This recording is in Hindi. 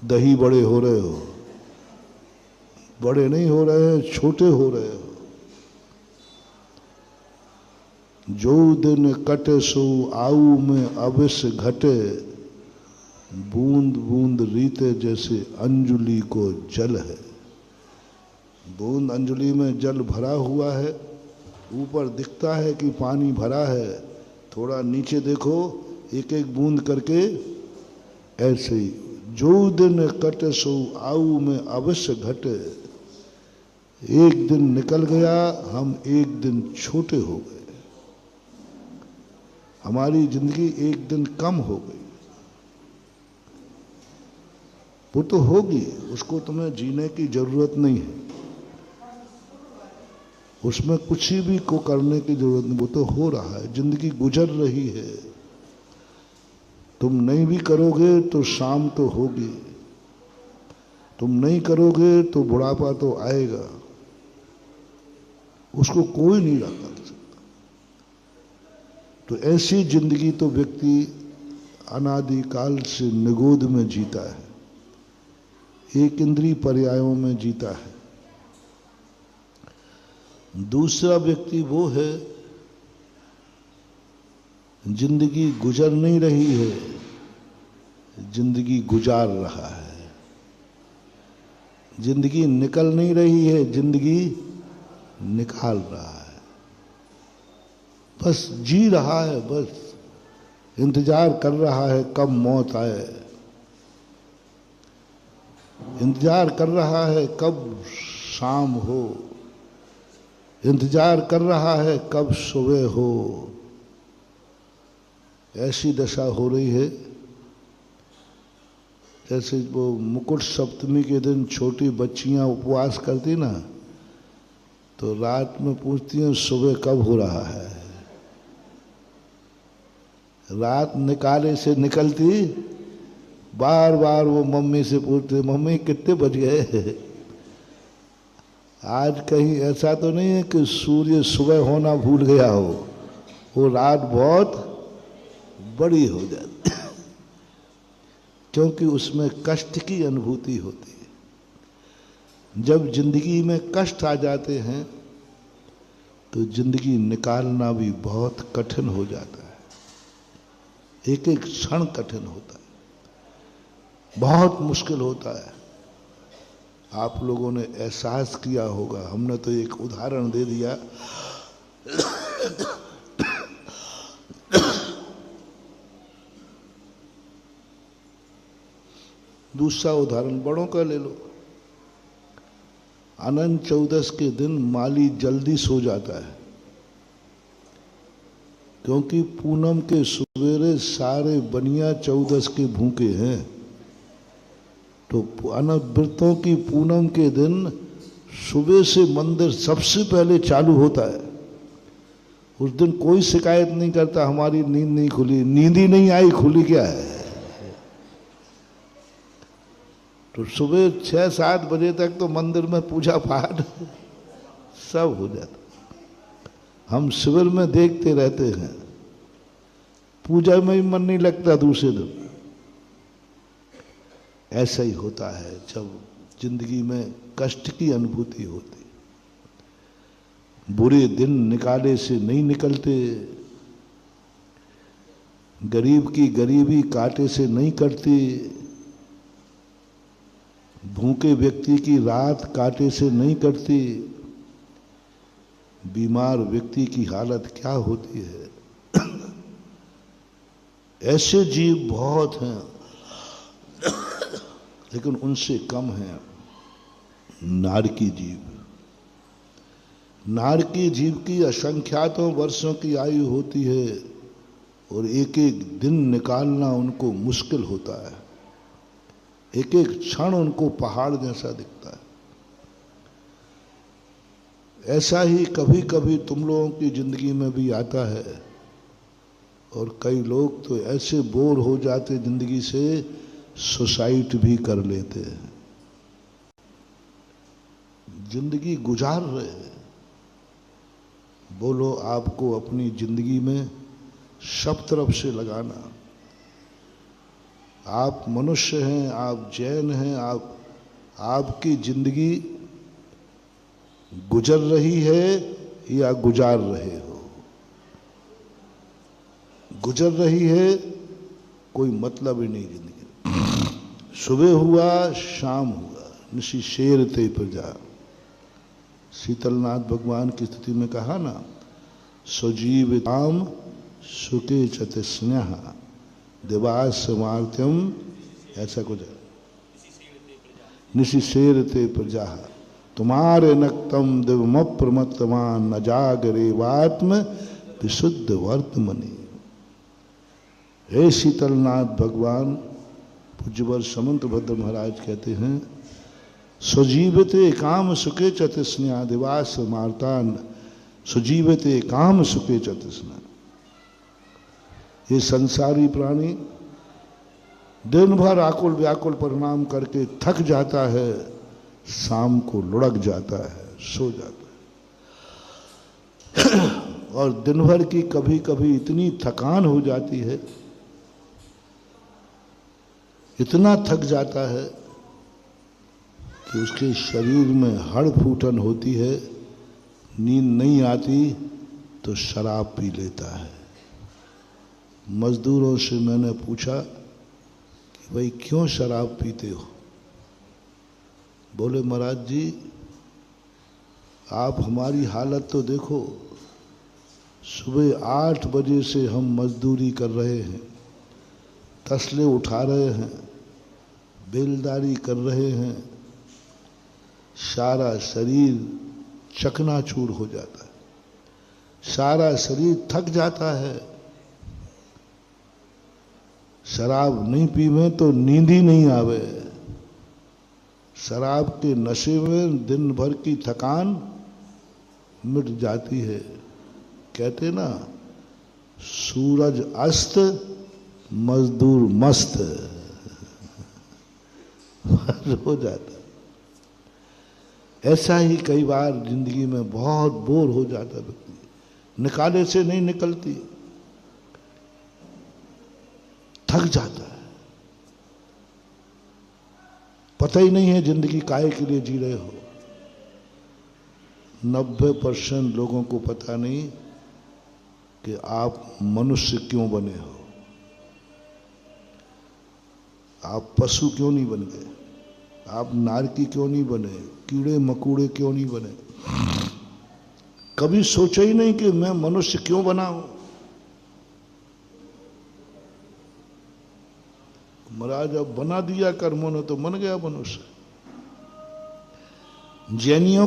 दही बड़े हो रहे हो, बड़े नहीं हो रहे हो, छोटे हो रहे हो। जो दिन कटे सो आऊ में अवश्य घटे, बूंद बूंद रीते जैसे अंजुलि को जल है। बूंद अंजुलि में जल भरा हुआ है, ऊपर दिखता है कि पानी भरा है, थोड़ा नीचे देखो एक एक बूंद करके। ऐसे ही जो दिन कटे सो आऊ में अवश्य घटे, एक दिन निकल गया, हम एक दिन छोटे हो गए, हमारी जिंदगी एक दिन कम हो गई। वो तो होगी, उसको तुम्हें जीने की जरूरत नहीं है, उसमें कुछ भी को करने की जरूरत नहीं, वो तो हो रहा है, जिंदगी गुजर रही है। तुम नहीं भी करोगे तो शाम तो होगी, तुम नहीं करोगे तो बुढ़ापा तो आएगा, उसको कोई नहीं रोक सकता। तो ऐसी जिंदगी तो व्यक्ति अनादिकाल से निगोद में जीता है, एक इंद्रिय पर्यायों में जीता है। दूसरा व्यक्ति वो है जिंदगी गुजर नहीं रही है, जिंदगी गुजार रहा है। जिंदगी निकल नहीं रही है, जिंदगी निकाल रहा है, बस जी रहा है, बस इंतजार कर रहा है कब मौत आए, इंतजार कर रहा है कब शाम हो, इंतजार कर रहा है कब सुबह हो। ऐसी दशा हो रही है जैसे वो मुकुट सप्तमी के दिन छोटी बच्चियां उपवास करती ना, तो रात में पूछती हैं सुबह कब हो रहा है। रात निकाले से निकलती, बार बार वो मम्मी से पूछते मम्मी कितने बज गए। आज कहीं ऐसा तो नहीं है कि सूर्य सुबह होना भूल गया हो, वो रात बहुत बड़ी हो जाती क्योंकि उसमें कष्ट की अनुभूति होती है। जब जिंदगी में कष्ट आ जाते हैं तो जिंदगी निकालना भी बहुत कठिन हो जाता है, एक एक क्षण कठिन होता है, बहुत मुश्किल होता है। आप लोगों ने एहसास किया होगा, हमने तो एक उदाहरण दे दिया। दूसरा उदाहरण बड़ों का ले लो। अनंत चौदस के दिन माली जल्दी सो जाता है, क्योंकि पूनम के सवेरे सारे बनिया चौदस के भूखे हैं। तो अनव्रतों की पूनम के दिन सुबह से मंदिर सबसे पहले चालू होता है। उस दिन कोई शिकायत नहीं करता हमारी नींद नहीं खुली, नींद ही नहीं आई, खुली क्या है। तो सुबह 6-7 बजे तक तो मंदिर में पूजा पाठ सब हो जाता। हम शिविर में देखते रहते हैं, पूजा में भी मन नहीं लगता दूसरे दिन। ऐसा ही होता है जब जिंदगी में कष्ट की अनुभूति होती, बुरे दिन निकाले से नहीं निकलते, गरीब की गरीबी काटे से नहीं कटती, भूखे व्यक्ति की रात काटे से नहीं कटती, बीमार व्यक्ति की हालत क्या होती है। ऐसे जीव बहुत हैं, लेकिन उनसे कम है नारकी जीव। नारकी जीव की असंख्यातों वर्षों की आयु होती है और एक एक दिन निकालना उनको मुश्किल होता है, एक एक क्षण उनको पहाड़ जैसा दिखता है। ऐसा ही कभी कभी तुम लोगों की जिंदगी में भी आता है, और कई लोग तो ऐसे बोर हो जाते जिंदगी से सुसाइड भी कर लेते हैं। जिंदगी गुजार रहे हैं। बोलो आपको अपनी जिंदगी में सब तरफ से लगाना, आप मनुष्य हैं, आप जैन हैं, आपकी जिंदगी गुजर रही है या गुजार रहे हो? गुजर रही है, कोई मतलब ही नहीं जिंदगी। सुबह हुआ, शाम हुआ, निशी शेर ते प्रजा। शीतलनाथ भगवान की स्थिति में कहा ना, सजीविताम सुके चते स्नेह दिवास मार्त्यम, ऐसा कुछ है, निशी शेर ते प्रजा तुम्हारे नक्तम दिवम प्रमत्तमान न जागरे वात्म विशुद्ध वर्तमनि। हे शीतलनाथ भगवान, पूज्यवर समंत भद्र महाराज कहते हैं, स्वजीवते काम सुखे चतस्न्या दिवास मार्तान, सुजीवते काम सुखे चतस्न्या। ये संसारी प्राणी दिन भर आकुल व्याकुल परिणाम करके थक जाता है, शाम को लुढ़क जाता है, सो जाता है। और दिन भर की कभी कभी इतनी थकान हो जाती है, इतना थक जाता है कि उसके शरीर में हड़ फूटन होती है, नींद नहीं आती तो शराब पी लेता है। मजदूरों से मैंने पूछा कि भाई क्यों शराब पीते हो? बोले महाराज जी, आप हमारी हालत तो देखो, सुबह 8 बजे से हम मजदूरी कर रहे हैं, तसले उठा रहे हैं, बेलदारी कर रहे हैं, सारा शरीर चकनाचूर हो जाता है, सारा शरीर थक जाता है। शराब नहीं पीवे तो नींद ही नहीं आवे। शराब के नशे में दिन भर की थकान मिट जाती है। कहते ना, सूरज अस्त मजदूर मस्त हो जाता। ऐसा ही कई बार जिंदगी में बहुत बोर हो जाता व्यक्ति, निकाले से नहीं निकलती, थक जाता है, पता ही नहीं है जिंदगी काहे के लिए जी रहे हो। 90% लोगों को पता नहीं कि आप मनुष्य क्यों बने हो, आप पशु क्यों नहीं बन गए, आप नारकी क्यों नहीं बने, कीड़े मकोड़े क्यों नहीं बने। कभी सोचा ही नहीं कि मैं मनुष्य क्यों बना हूं। महाराज अब बना दिया कर्मों ने तो बन गया मनुष्य। जैनियों